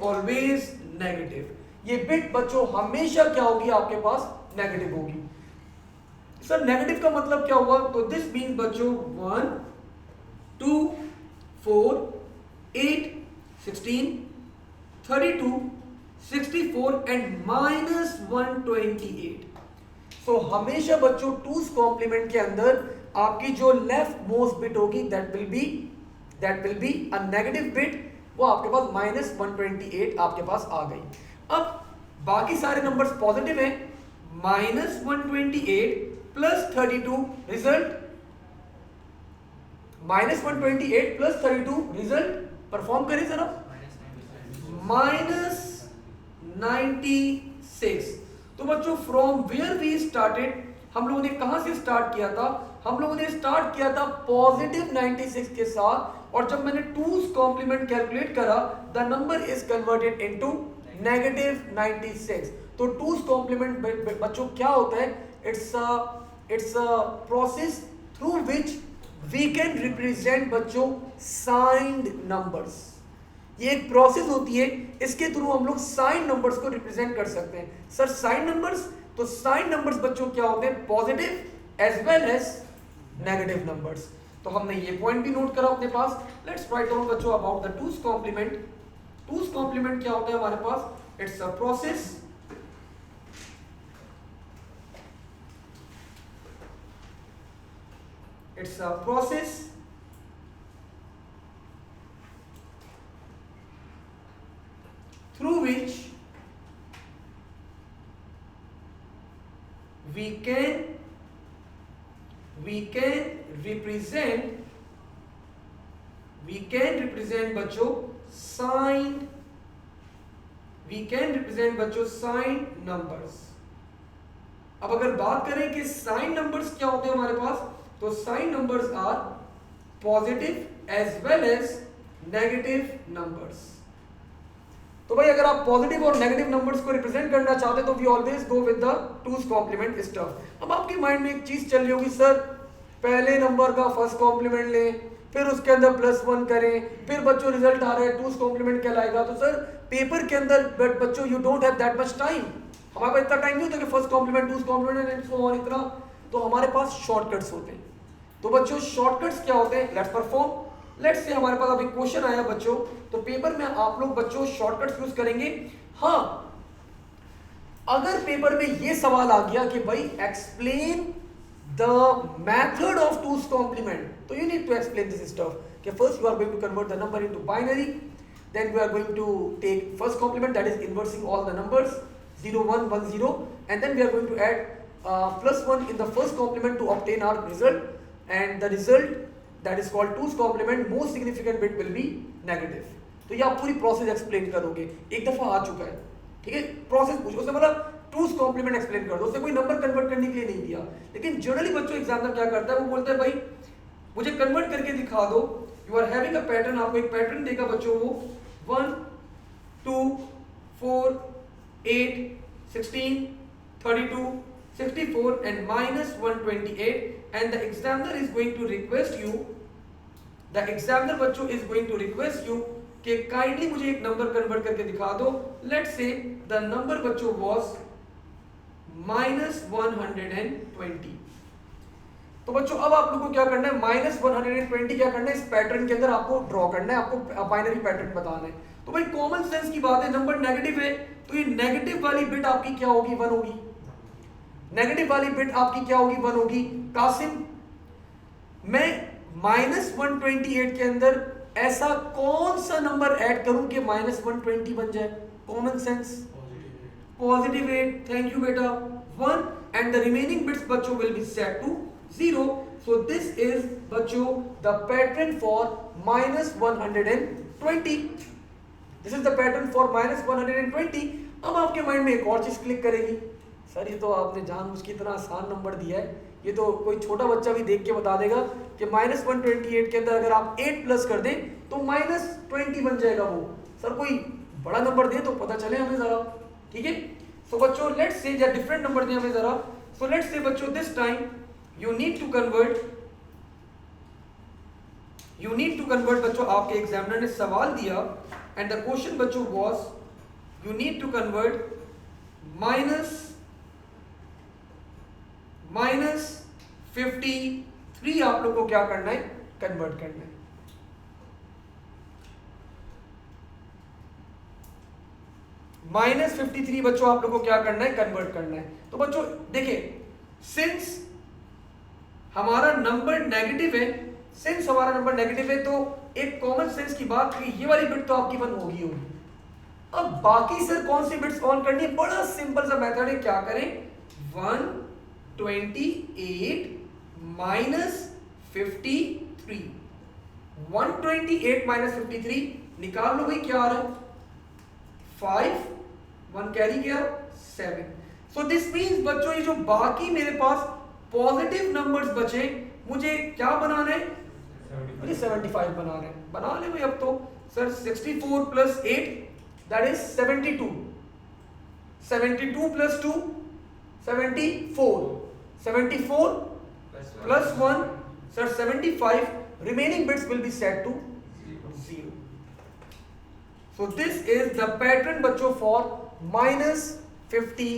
always negative. ये बिट बच्चों हमेशा क्या होगी आपके पास, नेगेटिव होगी. सर नेगेटिव का मतलब क्या हुआ, तो दिस मीन्स बच्चों 1, 2, 4, 8, 16, 32, 64 एंड -128. सो हमेशा बच्चों टूज कॉम्प्लीमेंट के अंदर आपकी जो लेफ्ट मोस्ट बिट होगी that will be a negative bit, वो आपके पास -128 आपके पास आ गई. अब बाकी सारे नंबर्स पॉजिटिव हैं, -128 + 32 रिजल्ट, -128 + 32 रिजल्ट परफॉर्म करें जरा, -96. तो बच्चों फ्रॉम वेयर वी स्टार्टेड, हम लोगों ने कहां से स्टार्ट किया था, हम लोगों ने स्टार्ट किया था पॉजिटिव 96 के साथ, और जब मैंने टूज कॉम्प्लीमेंट कैलकुलेट करा the number is converted into -96. तो टूज कॉम्प्लीमेंट बच्चों क्या होता है, it's a process through which we can represent बच्चों साइंड नंबर्स. ये एक प्रोसेस होती है, इसके थ्रू हम लोग साइन नंबर्स को रिप्रेजेंट कर सकते हैं. सर साइन नंबर्स, तो साइन नंबर्स बच्चों क्या होते हैं, positive as well as negative numbers. तो हमने ये पॉइंट भी नोट करा अपने पास. लेट्स राइट डाउन बच्चों about the two's complement. Two's complement क्या होता है हमारे पास, it's a process through which we can represent बच्चों साइन नंबर्स. अब अगर बात करें कि साइन नंबर्स क्या होते हैं हमारे पास, तो sign numbers are positive as well as negative numbers. तो भाई अगर आप पॉजिटिव और नेगेटिव नंबर्स को रिप्रेजेंट करना चाहते हैं तो we always go with the two's complement stuff. अब आपके माइंड में एक चीज चल रही होगी, सर पहले नंबर का फर्स्ट कॉम्प्लीमेंट लें, फिर उसके अंदर +1 करें, फिर बच्चों रिजल्ट आ रहा है टूज कॉम्प्लीमेंट कहलाएगा. तो सर पेपर के अंदर बच्चों you don't have that much time, हमारे पास इतना टाइम नहीं होता कि first complement two's complement and so on इतना. तो हमारे पास शॉर्टकट्स होते हैं. तो बच्चों शॉर्टकट्स क्या होते हैं, लेट्स परफॉर्म. लेट्स से हमारे पास अभी क्वेश्चन आया बच्चों, तो पेपर में आप लोग बच्चों शॉर्टकट्स यूज करेंगे. हाँ अगर पेपर में ये सवाल आ गया कि भाई explain the method of two's complement, तो you need to explain this stuff कि first you are going to convert the number into binary, then we are going to take first complement, that is inversing all the numbers 0 1 1 0, and then we are going to add +1 in the first complement to obtain our result, and the result that is called 2's complement, most significant bit will be negative. तो ये आप पूरी प्रोसेस एक्सप्लेन करोगे, एक दफा आ चुका है, ठीक है, प्रोसेस पूछो, उसने बोला 2's complement एक्सप्लेन कर दो, उसने कोई नंबर कन्वर्ट करने के लिए नहीं दिया, लेकिन जनरली बच्चों एग्जामिनर क्या करता है, वो बोलता है भाई मुझे कन्वर्ट करके दिखा दो, you are having a pattern, आपको एक पैटर्न देगा बच्चों, वो 1 2 4 8 16 32 64 and -128, and the examiner is going to request you, the examiner बच्चों is going to request you कि काइंडली मुझे एक नंबर कन्वर्ट करके दिखा दो. लेट्स से द नंबर बच्चों वाज -120. तो बच्चों अब आप लोगों को क्या करना है, -120 क्या करना है, इस पैटर्न के अंदर आपको ड्रॉ करना है, आपको बाइनरी पैटर्न बताना है. तो भाई कॉमन सेंस की बात है, नंबर नेगेटिव है तो ये नेगेटिव वाली बिट आपकी क्या होगी, 1 होगी. नेगेटिव वाली बिट आपकी क्या होगी, 1 होगी. कासिम, मैं -128 के अंदर ऐसा कौन सा नंबर ऐड करूं कि -120 बन जाए, common sense, positive 8. Thank you बेटा. 1 and the remaining bits बच्चों will be set to 0. so this is बच्चों the pattern for -120. this is the pattern for -120. अब आपके माइंड में एक और चीज क्लिक करेगी, सर ये तो आपने जानबूझ के इतना आसान नंबर दिया है, ये तो कोई छोटा बच्चा भी देख के बता देगा कि -128 के अंदर अगर आप 8 प्लस कर दें तो -20 बन जाएगा वो. सर कोई बड़ा नंबर दे तो पता चले हमें जरा, ठीक है. सो बच्चों लेट्स से या डिफरेंट नंबर दे हमें जरा. सो लेट्स से बच्चों this time you need to convert बच्चों, आपके एग्जामिनर ने सवाल दिया एंड द क्वेश्चन बच्चों was you need to convert -53 आप लोग को क्या करना है, कन्वर्ट करना है. -53 बच्चों आप लोग को क्या करना है, कन्वर्ट करना है. तो बच्चों देखिए, सिंस हमारा नंबर नेगेटिव है, तो एक कॉमन सेंस की बात की, ये वाली बिट तो आपकी 1 होगी. अब बाकी सर कौन सी बिट्स ऑन करनी है, बड़ा सिंपल सा मेथड है. क्या करें, 128 -53, 128 -53 निकाल लो भाई, क्या आ रहा है, 5, 1 कैरी किया 7. सो दिस मीन्स बच्चों ये जो बाकी मेरे पास पॉजिटिव नंबर्स बचे, मुझे क्या बनाना है, मुझे 75 बनाना है. बना ले भाई. अब तो sir 64 + 8 that is 72, 72 + 2 74, 74 + 1 sir 75. remaining bits will be set to 0. so this is the pattern बच्चों for -53.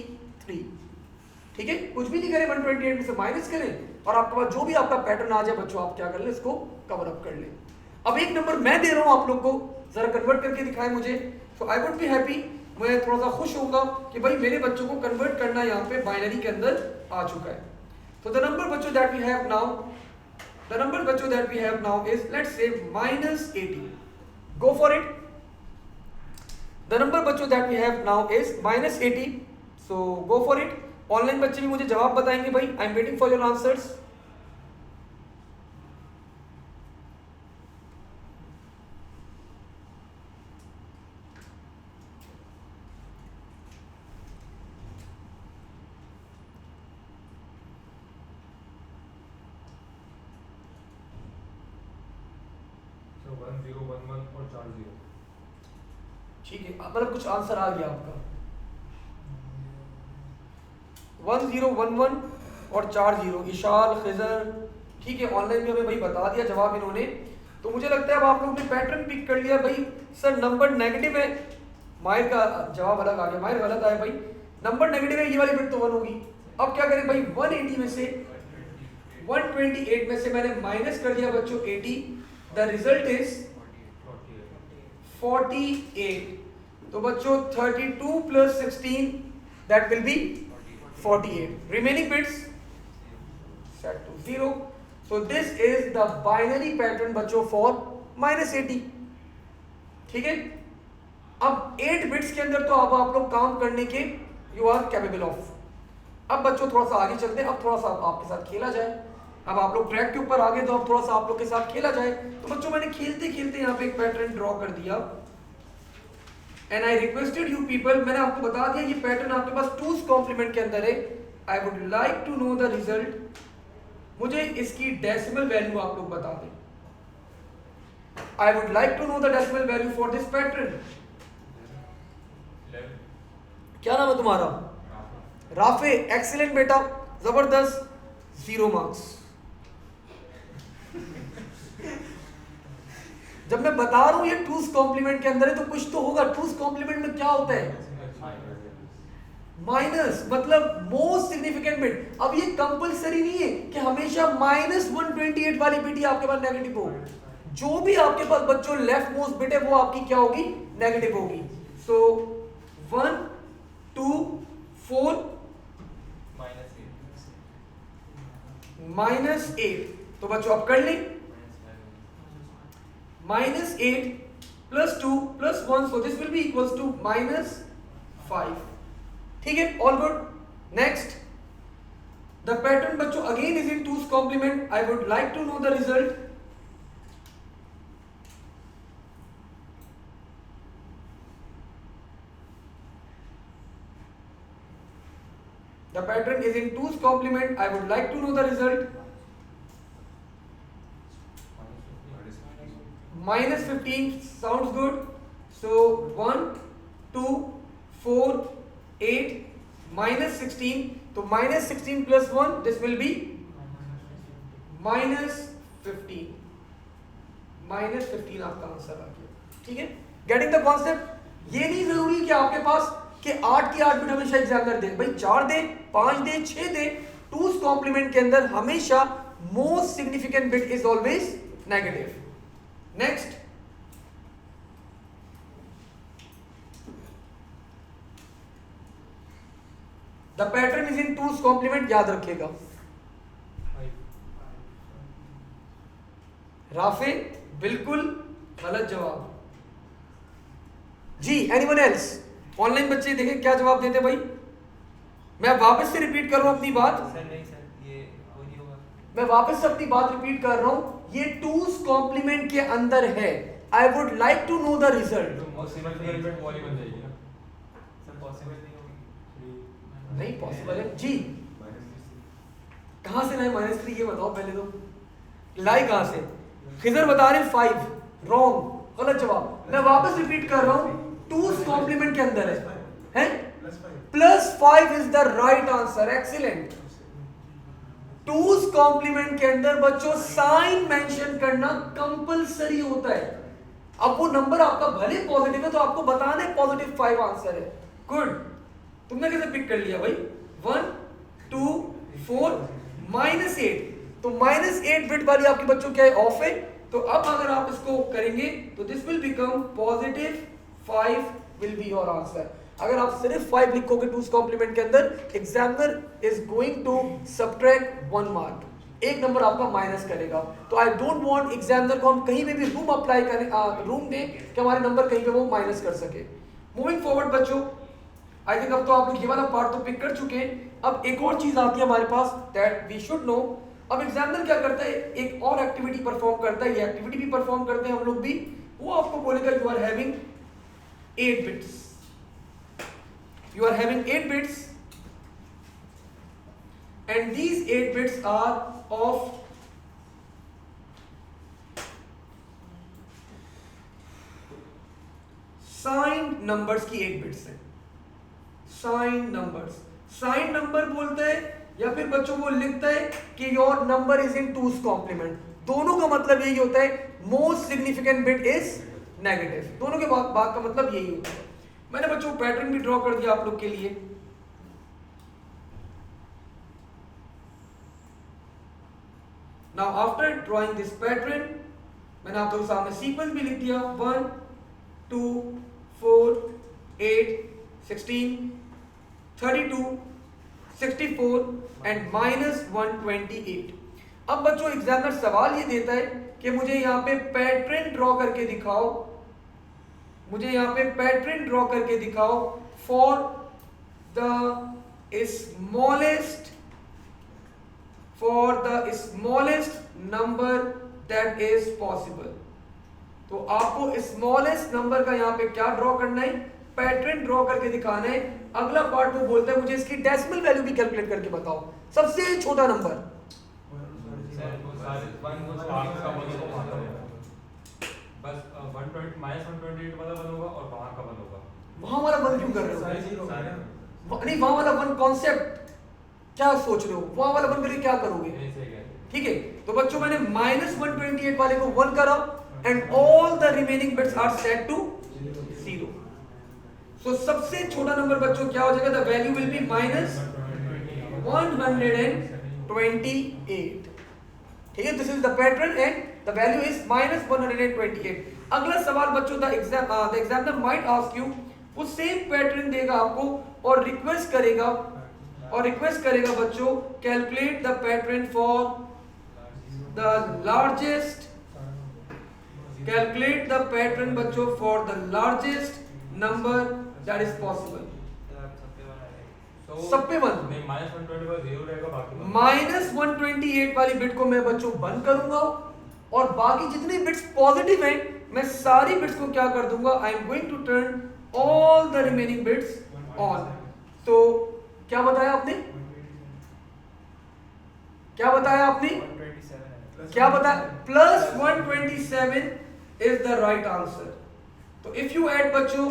ठीक है, कुछ भी नहीं करें, 128 में से माइनस करें और आपके पास जो भी आपका पैटर्न आ जाए बच्चों, आप क्या कर लें, इसको कवर अप कर लें. अब एक नंबर मैं दे रहा हूं आप लोग को, जरा कन्वर्ट करके दिखाएं मुझे. So I would be happy, मैं थोड़ा सा खुश होऊंगा कि भाई मेरे बच्चों को कन्वर्ट करना यहाँ पे बाइनरी के अंदर आ चुका है. तो द नंबर बच्चों that we have now is let's say -80. Go for it. The number बच्चों that we have now is -80. So go for it. Online बच्चे भी मुझे जवाब बताएंगे भाई. I am waiting for your answers. So 1011 और 40. ठीक है, मतलब कुछ आंसर आ गया आपका. 1011 और 40. इशाल, खिजर, ठीक है, ऑनलाइन में हमें भाई बता दिया जवाब इन्होंने. तो मुझे लगता है अब आप लोगों ने पैटर्न पिक कर लिया भाई. सर नंबर नेगेटिव है, माहिर का जवाब अलग आ गया, माहिर गलत आया भाई. नंबर नेगेटिव है, ये वाली बिट तो 1 होगी. अब क्या करें भाई, 180 में से 128 में से मैंने माइनस कर दिया बच्चों 80. The result is 48. तो बच्चों 32 + 16 that will be 48. remaining bits set to 0. so this is the binary pattern बच्चों for -80. ठीक है, अब 8 बिट्स के अंदर तो अब आप लोग काम करने के यू आर कैपेबल ऑफ. अब बच्चों थोड़ा सा आगे चलते हैं, अब थोड़ा सा आपके साथ खेला जाए। अब आप लोग ट्रैक के ऊपर आगे, तो अब थोड़ा सा आप लोग के साथ खेला जाए। तो बच्चों मैंने खेलते खेलते यहाँ पे एक पैटर्न ड्रॉ कर दिया, and I requested you people, मैंने आपको बता दिया ये पैटर्न आपके पास टूज कॉम्प्लीमेंट के अंदर है। I would like to know the result, मुझे इसकी डेसिमल वैल्यू आप लोग बता दें। I would like to know the decimal value for this pattern. क्या नाम है तुम्हारा? राफे, एक्सीलेंट बेटा, जबरदस्त, 0 मार्क्स। जब मैं बता रहा हूं ये टूज कॉम्प्लीमेंट के अंदर है तो कुछ तो होगा। टूज कॉम्प्लीमेंट में क्या होता है? माइनस, मतलब मोस्ट सिग्निफिकेंट बिट। अब ये कंपलसरी नहीं है कि हमेशा -128 वाली बिट ही आपके पास नेगेटिव हो। जो भी आपके पास बच्चों लेफ्ट मोस्ट बिट है वो आपकी क्या होगी? नेगेटिव होगी। सो 1 2 4 -8, तो बच्चों आप कर लें -8 + 2 + 1, so this will be equals to -5। ठीक है, all good. Next, the pattern बच्चों again is in two's complement. I would like to know the result. The pattern is in 2's complement. I would like to know the result. -15 sounds good. So 1 2 4 8 -16. So -16 + 1, this will be -15. -15 आपका आंसर आ गया। ठीक है, गेटिंग द कॉन्सेप्ट। ये नहीं जरूरी कि आपके पास कि 8 की 8 बिट हमेशा एग्जामिनर दे, भाई 4 दे, 5 दे, 6 दे। टूज कॉम्प्लीमेंट के अंदर हमेशा most significant bit is always negative. Next, the pattern is in two's complement, याद रखिएगा। राफे बिल्कुल गलत जवाब जी। Anyone else? ऑनलाइन बच्चे देखें क्या जवाब देते भाई। मैं वापस से रिपीट कर रहा हूं अपनी बात। सर नहीं सर, ये वो नहीं होगा। मैं वापस से अपनी बात रिपीट कर रहा हूं, ये टूज कॉम्प्लीमेंट के अंदर है। I would like to know the result. Significant वाली बन जाएगी ना सर? पॉसिबल नहीं होगी। नहीं पॉसिबल है जी। कहां से लाए -3? ये बताओ पहले तो, लाई कहां से? खिजर बता रहे 5, रॉन्ग, गलत जवाब। मैं वापस रिपीट कर रहा हूं, टूज कॉम्प्लीमेंट के अंदर है +5 is the right answer. Excellent. Two's complement के अंदर बच्चों साइन मेंशन करना कंपलसरी होता है। अब वो नंबर आपका भले पॉजिटिव है तो आपको बताना है +5 आंसर है। गुड, तुमने कैसे पिक कर लिया भाई? 1 2 4 -8, तो -8 बिट वाली आपकी बच्चों क्या है? ऑफ है। तो अब अगर आप इसको करेंगे तो this will become +5 will be your answer. अगर आप सिर्फ 5 लिखोगे टूज कॉम्प्लीमेंट के अंदर, examiner is going to subtract 1 mark, 1 number आपका माइनस करेगा। तो आई डोंट वांट एग्जामिनर को हम कहीं पे भी रूम अप्लाई करें, रूम दें कि हमारे नंबर कहीं पे वो माइनस कर सके। मूविंग फॉरवर्ड बच्चों, आई थिंक अब तो आप लोग ये वाला पार्ट तो पिक कर चुके हैं। अब एक और चीज आती है हमारे पास दैट वी शुड नो। अब एग्जामिनर क्या करता है? एक और एक्टिविटी परफॉर्म करता है, ये एक्टिविटी भी परफॉर्म करते हैं हम लोग भी। वो आपको बोलेगा you are having 8 bits, you are having 8 bits and these 8 bits are of signed numbers की 8 bits है। signed numbers, signed number बोलता है या फिर बच्चों को लिखता है कि your number is in twos complement। दोनों का मतलब यही होता है most significant bit is negative। दोनों के बात का मतलब यही होता है। मैंने बच्चों पैटर्न भी ड्रॉ कर दिया आप लोग के लिए। Now after drawing this pattern, मैंने आप लोगों के सामने सीक्वेंस भी लिख दिया। 1 2 4 8 16 32 64 एंड -128। अब बच्चों एग्जामिनर सवाल ये देता है कि मुझे यहाँ पे पैटर्न ड्रॉ करके दिखाओ, मुझे यहाँ पे पैटर्न ड्रॉ करके दिखाओ for the smallest for the smallest number that is possible. तो आपको स्मॉलेस्ट नंबर का यहाँ पे क्या ड्रॉ करना है, पैटर्न ड्रॉ करके दिखाना है। अगला पार्ट वो बोलता है मुझे इसकी डेसिमल वैल्यू भी कैलकुलेट करके बताओ, सबसे छोटा नंबर। बस 120 -128 वाला वन होगा और वहां का वन होगा। वहां वाला वन क्यों कर रहे हो? नहीं, वहां वाला वन कॉन्सेप्ट क्या सोच रहे हो, वहां वाला वन करके क्या करोगे? ठीक है, तो बच्चों मैंने -128 वाले को 1 करा and all the remaining bits are set to 0। सो सबसे छोटा नंबर बच्चों क्या हो जाएगा? The value will be -128। ठीक है, this is the pattern and the value is -128। अगला सवाल बच्चों, the examiner might ask you, वो सेम पैटर्न देगा आपको और रिक्वेस्ट करेगा बच्चों calculate the pattern for the largest, calculate the pattern बच्चों for the largest number that is possible. सब पे 1 नहीं, -120 का 0 रहेगा, बाकी -128 वाली बिट को मैं बच्चों बंद करूंगा और बाकी जितने बिट्स पॉजिटिव हैं मैं सारी बिट्स को क्या कर दूंगा, I am going to turn all the remaining bits on. तो क्या बताया आपने, क्या बताया आपने, क्या बताया? +127 इज द राइट आंसर। तो इफ यू ऐड बच्चों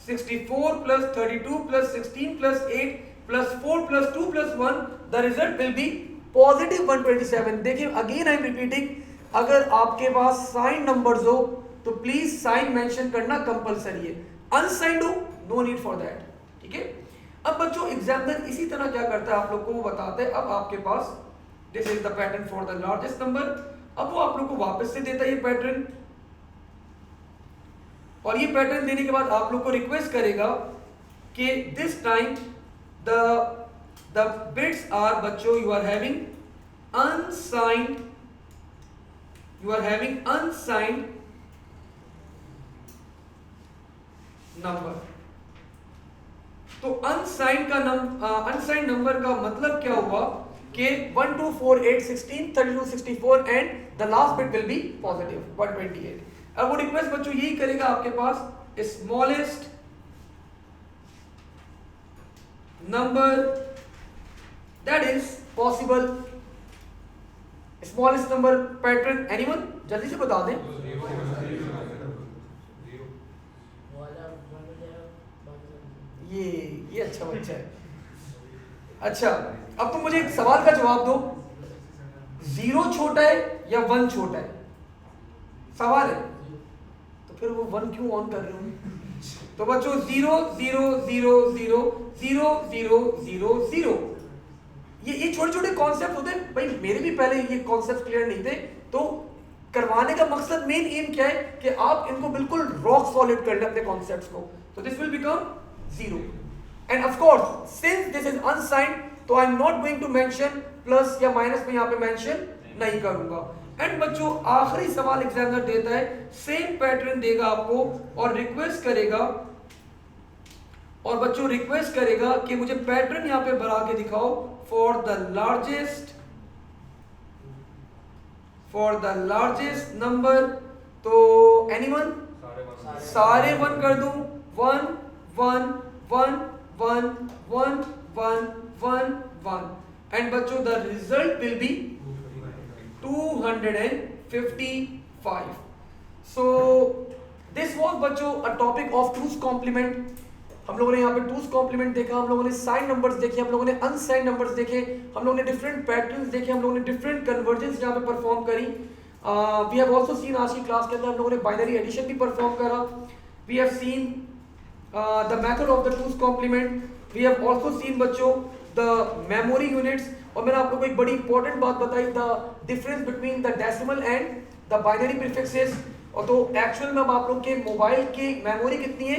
64 + 32 + 16 + 8 + 4 + 2 + 1, द रिजल्ट विल बी +127। देखिए अगेन आई एम रिपीटिंग, अगर आपके पास साइन नंबर्स हो तो प्लीज साइन मेंशन करना कंपलसरी है, अनसाइंड हो नो नीड फॉर दैट। ठीक है, अब बच्चों एग्जामिनर इसी तरह क्या करता है आप लोग को वो बताते हैं। अब आपके पास this is the pattern for the largest number, अब वो आप लोग को वापस से देता है ये पैटर्न, और ये पैटर्न देने के बाद आप लोग को रिक्वेस्ट करेगा कि this time the bits are बच्चों you are having unsigned, number. तो अनसाइंड नंबर का मतलब क्या हुआ कि 1 2 4 8 16 32 64 and the last bit will be positive 128। अब वो रिक्वेस्ट बच्चों यही करेगा आपके पास smallest number that is possible, smallest number pattern, anyone जल्दी से बता दें। ये अच्छा बच्चा है। अच्छा, अब तुम मुझे एक सवाल का जवाब दो, 0 छोटा है या 1 छोटा है? सवाल है, तो फिर वो 1 क्यों ऑन कर रहे हो? तो बच्चों 0 0 0 0 0 0 0 0, ये छोटे छोटे कॉन्सेप्ट होते हैं भाई, मेरे भी पहले ये कॉन्सेप्ट क्लियर नहीं थे। तो करवाने का मकसद, मेन एम क्या है कि आप इनको बिल्कुल रॉक सॉलिड कर लें अपने कॉन्सेप्ट्स को। तो this will become 0 and of course since this is unsigned तो I am not going to mention plus या माइनस में यहाँ पे मेंशन नहीं करूंगा। एंड बच्चों आखिरी सवाल एग्जामिनर देता है, सेम पैटर्न देगा आपको और रिक्वेस्ट करेगा कि मुझे पैटर्न यहाँ पे बना के दिखाओ फॉर द लार्जेस्ट नंबर। तो एनीवन, सारे 1 कर दूं, 1 1 1 1 1 1 1 1 एंड बच्चों the result will B 255। So this was बच्चों a topic of 2's complement। हम लोगों ने यहाँ पे 2's complement देखा, हम लोगों ने साइन नंबर्स देखे, हम लोगों ने अनसाइन नंबर्स देखे, हम लोगों ने डिफरेंट पैटर्न्स देखे, हम लोगों ने डिफरेंट कन्वर्जेंस यहाँ पे परफॉर्म करी। वी हैव आल्सो सीन आज की क्लास के अंदर हम लोगों ने बाइनरी एडिशन भी परफॉर्म करा। We have seen the method of the 2's complement। We have also seen बच्चों द मेमोरी यूनिट्स, और मैंने आप लोगों को एक बड़ी इंपॉर्टेंट बात बताई, the difference between the decimal and the binary prefixes. और तो एक्चुअल में अब आप लोग के मोबाइल की मेमोरी कितनी है,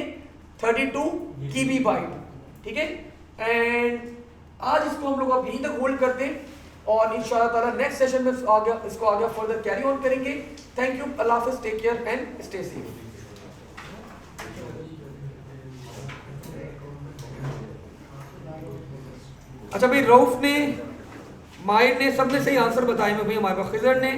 32 GB बाइट। ठीक है, एंड आज इसको हम लोग अब यहीं तक होल्ड करते हैं और इंशाअल्लाह ताला नेक्स्ट सेशन में इसको आगे फर्दर कैरी ऑन करेंगे। थैंक यू, अल्लाह हाफिज, take care and stay safe. अच्छा भाई रऊफ ने, माहिर ने, सबने सही आंसर बताए में भाई हमारे पास खिजर ने